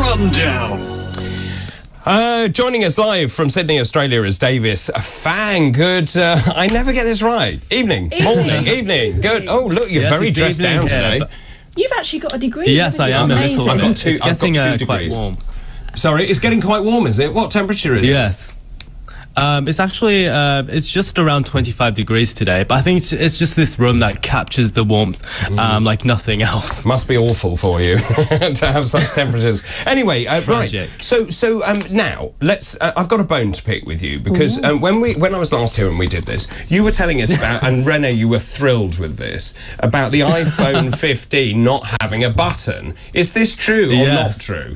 rundown. Joining us live from Sydney, Australia is Davis Fang. Good, I never get this right. Evening. Morning, evening. Good. Oh, look, you're very dressed down today. You've actually got a degree. Yes, I am. Amazing. I've got two Quite degrees. warm. Sorry, it's getting quite warm, is it? What temperature is it? Yes. It's actually, it's just around 25 degrees today, but I think it's just this room that captures the warmth like nothing else. Must be awful for you to have such temperatures. Anyway, right. So now let's. I've got a bone to pick with you because when I was last here and we did this, you were telling us about, and Rene, you were thrilled with this about the iPhone 15 not having a button. Is this true or not true?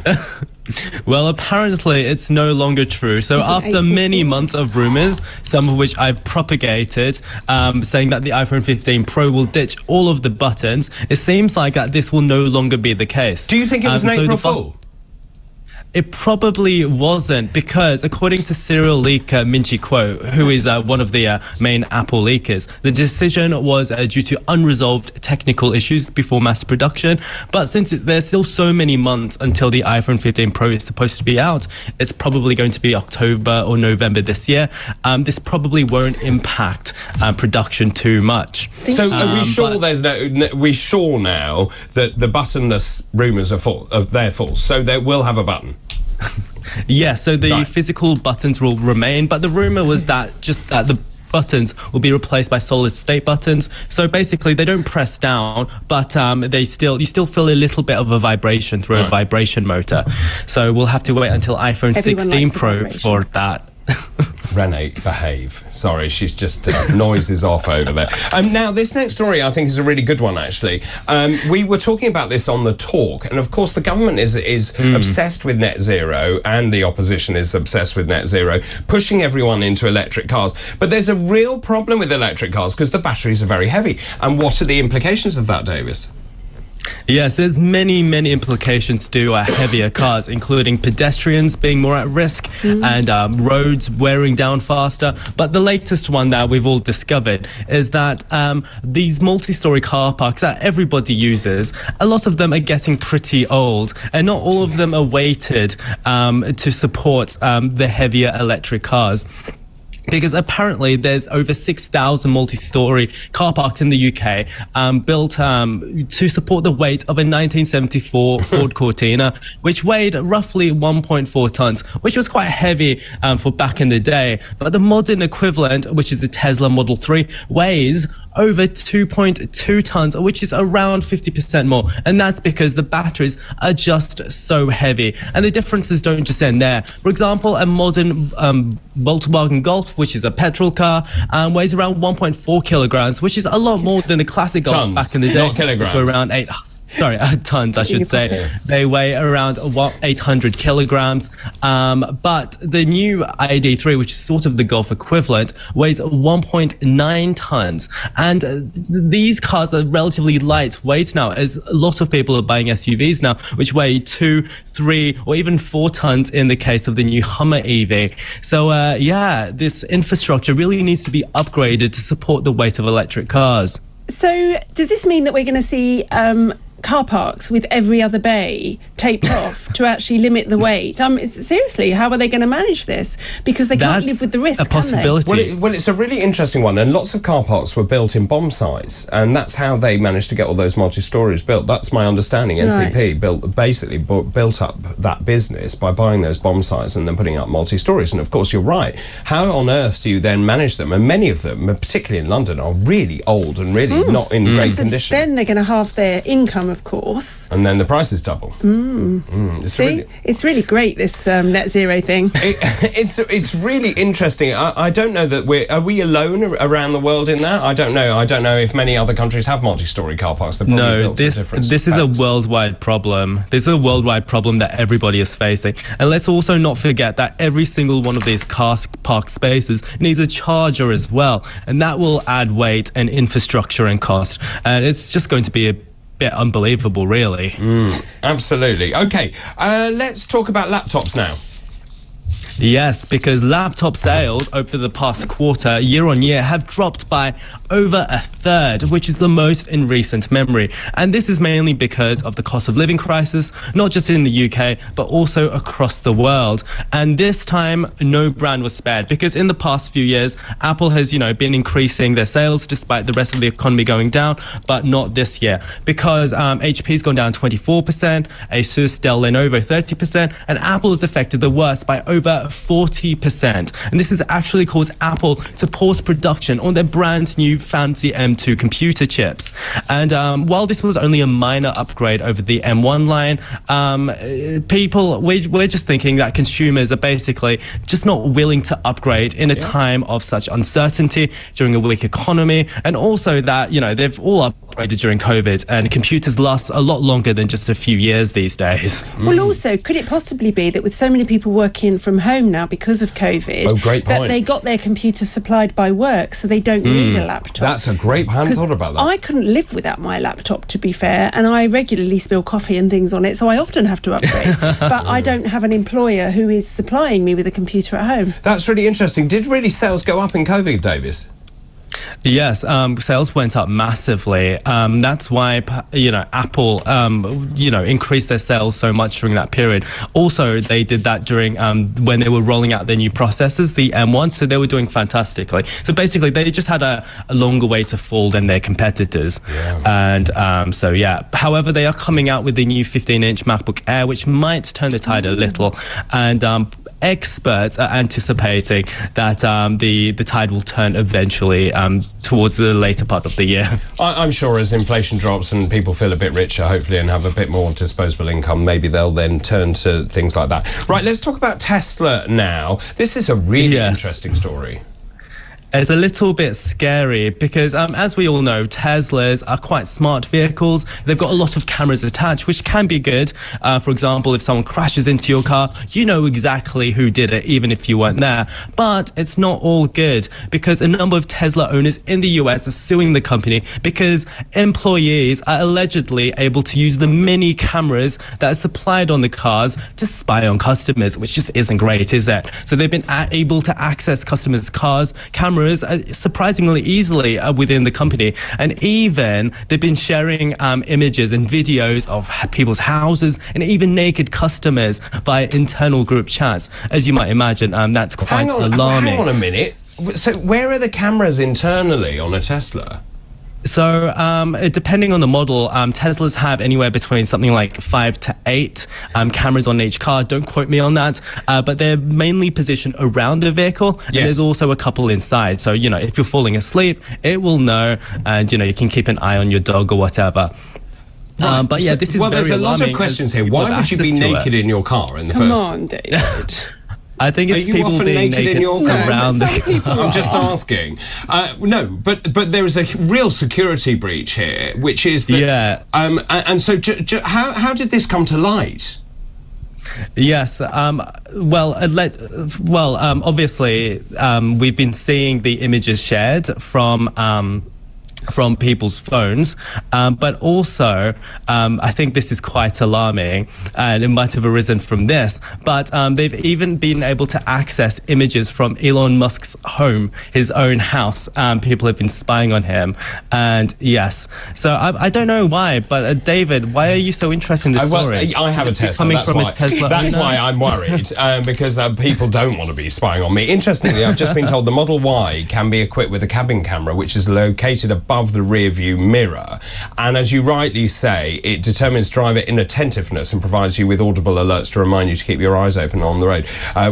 Well, apparently it's no longer true. So after many months of rumors, some of which I've propagated, saying that the iPhone 15 Pro will ditch all of the buttons, it seems like that this will no longer be the case. Do you think it was an April Fool? It probably wasn't, because according to serial leaker Minchi Kuo, who is one of the main Apple leakers, the decision was due to unresolved technical issues before mass production. But since there's still so many months until the iPhone 15 Pro is supposed to be out, it's probably going to be October or November this year. This probably won't impact production too much. So are we sure we're sure now that the buttonless rumours they're false, so they will have a button? Yeah, so the physical buttons will remain, but the rumor was that the buttons will be replaced by solid-state buttons. So basically, they don't press down, but you still feel a little bit of a vibration through a vibration motor. So we'll have to wait until iPhone 16 Pro for that. Rene, behave. Sorry, she's just noises off over there. Now, this next story I think is a really good one, actually. We were talking about this on the talk, and of course the government is obsessed with net zero, and the opposition is obsessed with net zero, pushing everyone into electric cars. But there's a real problem with electric cars because the batteries are very heavy. And what are the implications of that, Davis? Yes, there's many implications to heavier cars, including pedestrians being more at risk and roads wearing down faster. But the latest one that we've all discovered is that these multi-storey car parks that everybody uses, a lot of them are getting pretty old, and not all of them are weighted to support the heavier electric cars. Because apparently there's over 6,000 multi-storey car parks in the UK built to support the weight of a 1974 Ford Cortina, which weighed roughly 1.4 tons, which was quite heavy for back in the day. But the modern equivalent, which is the Tesla Model 3, weighs over 2.2 tons, which is around 50% more. And that's because the batteries are just so heavy. And the differences don't just end there. For example, a modern Volkswagen Golf, which is a petrol car, weighs around 1.4 kilograms, which is a lot more than the classic Golf back in the day. Not kilograms. For around tons, I should say. They weigh around 800 kilograms. But the new ID3, which is sort of the Golf equivalent, weighs 1.9 tons. And these cars are relatively lightweight now, as a lot of people are buying SUVs now, which weigh 2, 3, or even 4 tons in the case of the new Hummer EV. So, yeah, this infrastructure really needs to be upgraded to support the weight of electric cars. So does this mean that we're going to see car parks with every other bay taped off to actually limit the weight? Seriously, how are they going to manage this? Because they can't live with the risk, a possibility. Well, it's a really interesting one, and lots of car parks were built in bomb sites, and that's how they managed to get all those multi-stories built. That's my understanding. NCP built up that business by buying those bomb sites and then putting up multi-stories. And of course, you're right. How on earth do you then manage them? And many of them, particularly in London, are really old and really not in great condition. Then they're going to halve their income, of course. And then the prices double. It's really great, this net zero thing. It's really interesting. I don't know that are we alone around the world in that? I don't know. I don't know if many other countries have multi-storey car parks. No, this is a worldwide problem. This is a worldwide problem that everybody is facing. And let's also not forget that every single one of these car park spaces needs a charger as well. And that will add weight and infrastructure and cost. And it's just going to be a bit unbelievable, really. Absolutely. Okay, let's talk about laptops now. Yes, because laptop sales over the past quarter, year on year, have dropped by over a third, which is the most in recent memory. And this is mainly because of the cost of living crisis, not just in the UK, but also across the world. And this time, no brand was spared, because in the past few years, Apple has, been increasing their sales despite the rest of the economy going down, but not this year, because HP's gone down 24%, Asus, Dell, Lenovo 30%, and Apple is affected the worst by over 40%. And this has actually caused Apple to pause production on their brand new fancy M2 computer chips. And while this was only a minor upgrade over the M1 line, we're just thinking that consumers are basically just not willing to upgrade in a time of such uncertainty during a weak economy, and also that, they've all upgraded during COVID, and computers last a lot longer than just a few years these days. Well, also, could it possibly be that with so many people working from home now because of COVID, that they got their computers supplied by work, so they don't need a laptop? That's a great point. I hadn't thought about that. I couldn't live without my laptop, to be fair, and I regularly spill coffee and things on it, so I often have to upgrade. But I don't have an employer who is supplying me with a computer at home. That's really interesting. Did really sales go up in COVID, Davis? Yes, sales went up massively. That's why, Apple, increased their sales so much during that period. Also, they did that during when they were rolling out their new processors, the M1, so they were doing fantastically. So basically, they just had a longer way to fall than their competitors. And however, they are coming out with the new 15-inch MacBook Air, which might turn the tide a little. And experts are anticipating that the tide will turn eventually towards the later part of the year. I'm sure as inflation drops and people feel a bit richer, hopefully, and have a bit more disposable income, maybe they'll then turn to things like that. Right, let's talk about Tesla now. This is a really interesting story. It's a little bit scary because, as we all know, Teslas are quite smart vehicles. They've got a lot of cameras attached, which can be good. For example, if someone crashes into your car, you know exactly who did it, even if you weren't there. But it's not all good, because a number of Tesla owners in the US are suing the company because employees are allegedly able to use the many cameras that are supplied on the cars to spy on customers, which just isn't great, is it? So they've been able to access customers' cars, cameras, surprisingly easily within the company, and even they've been sharing images and videos of people's houses and even naked customers via internal group chats. As you might imagine, that's quite alarming. Hang on a minute. So where are the cameras internally on a Tesla? So, depending on the model, Teslas have anywhere between something like 5 to 8 cameras on each car. Don't quote me on that. But they're mainly positioned around the vehicle. And there's also a couple inside. So, if you're falling asleep, it will know. And, you can keep an eye on your dog or whatever. Right. But yeah, this is there's a lot of questions here. Why would you be naked in your car in the first place? Come on, David. I think it's people often being naked in your car? around the people I'm just asking. No, but there is a real security breach here, which is that, and so how did this come to light? Yes. Obviously, we've been seeing the images shared from people's phones, but also I think this is quite alarming, and it might have arisen from this, but they've even been able to access images from Elon Musk's home, his own house. People have been spying on him, and so I don't know why, but David, why are you so interested in this story? I have a Tesla, that's why I'm worried, because people don't want to be spying on me. Interestingly, I've just been told the Model Y can be equipped with a cabin camera, which is located above the rear view mirror, and as you rightly say, it determines driver inattentiveness and provides you with audible alerts to remind you to keep your eyes open on the road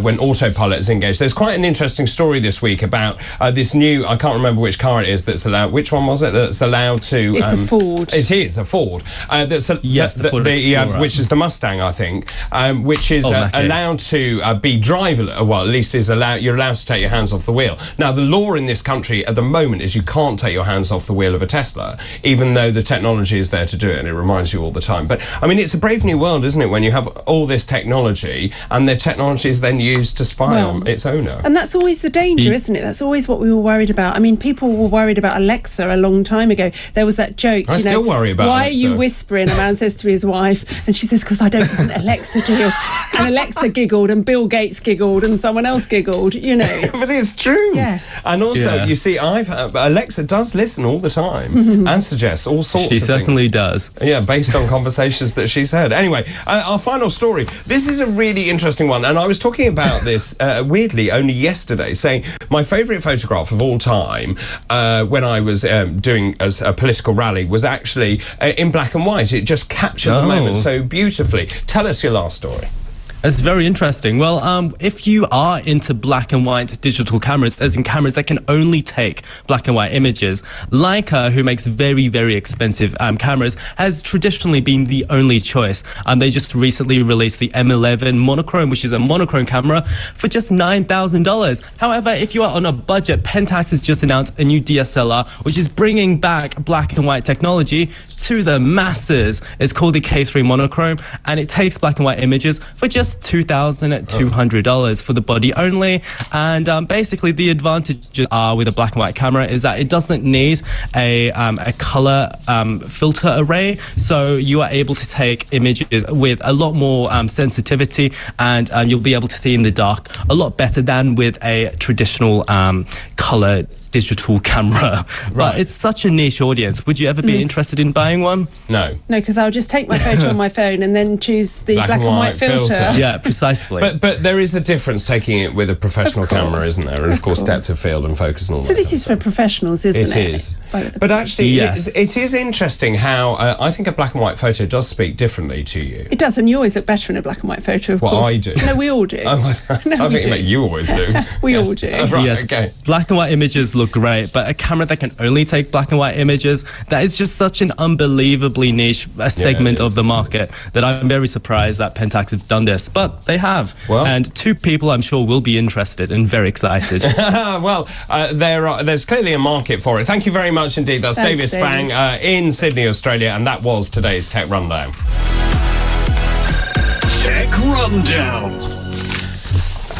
when autopilot is engaged. There's quite an interesting story this week about this new, I can't remember which car it is that's allowed, which one was it that's allowed to... It's a Ford. It is a Ford. The Ford Explorer. Which is the Mustang, I think, which is allowed to be driverless, well, at least you're allowed to take your hands off the wheel. Now, the law in this country at the moment is you can't take your hands off the the wheel of a Tesla, even though the technology is there to do it and it reminds you all the time. But I mean, it's a brave new world, isn't it, when you have all this technology and the technology is then used to spy on its owner. And that's always the danger, isn't it? That's always what we were worried about. I mean, people were worried about Alexa a long time ago. There was that joke. I still worry about why Alexa. Are you whispering? A man says to his wife, and she says, because I don't want Alexa deals. And Alexa giggled, and Bill Gates giggled, and someone else giggled. You know, but it's true. Yes. And also, you see, Alexa does listen all the time and suggests all sorts of things. She certainly does. Yeah, based on conversations that she's heard. Anyway, our final story. This is a really interesting one, and I was talking about this weirdly only yesterday, saying my favourite photograph of all time when I was doing a political rally was actually in black and white. It just captured the moment so beautifully. Tell us your last story. That's very interesting. Well, if you are into black and white digital cameras, as in cameras that can only take black and white images, Leica, who makes very, very expensive cameras, has traditionally been the only choice. They just recently released the M11 monochrome, which is a monochrome camera, for just $9,000. However, if you are on a budget, Pentax has just announced a new DSLR, which is bringing back black and white technology to the masses. It's called the K3 monochrome, and it takes black and white images for just $2,200 for the body only. And basically, the advantages are with a black and white camera is that it doesn't need a color filter array, so you are able to take images with a lot more sensitivity, and you'll be able to see in the dark a lot better than with a traditional color digital camera. But it's such a niche audience. Would you ever be interested in buying one? No, because I'll just take my photo on my phone and then choose the black and white filter. Yeah, precisely. But there is a difference taking it with a professional camera, isn't there? And of course, depth of field and focus and all that. So this is for professionals, isn't it? It is. But actually, yes, it is interesting how I think a black and white photo does speak differently to you. It does, and you always look better in a black and white photo, of course. Well, I do. No, we all do. I think you always do. We all do. Right, yes. Okay. Black and white images look great, but a camera that can only take black and white images, that is just such an unbelievably niche segment of the market that I'm very surprised that Pentax have done this. But they have. Well, and two people I'm sure will be interested and very excited. Well, there's clearly a market for it. Thank you very much indeed. That's Davis Fang in Sydney, Australia, and that was today's Tech Rundown. Tech Rundown.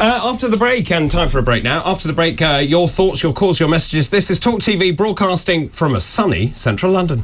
After the break, and time for a break now. After the break, your thoughts, your calls, your messages. This is TalkTV broadcasting from a sunny central London.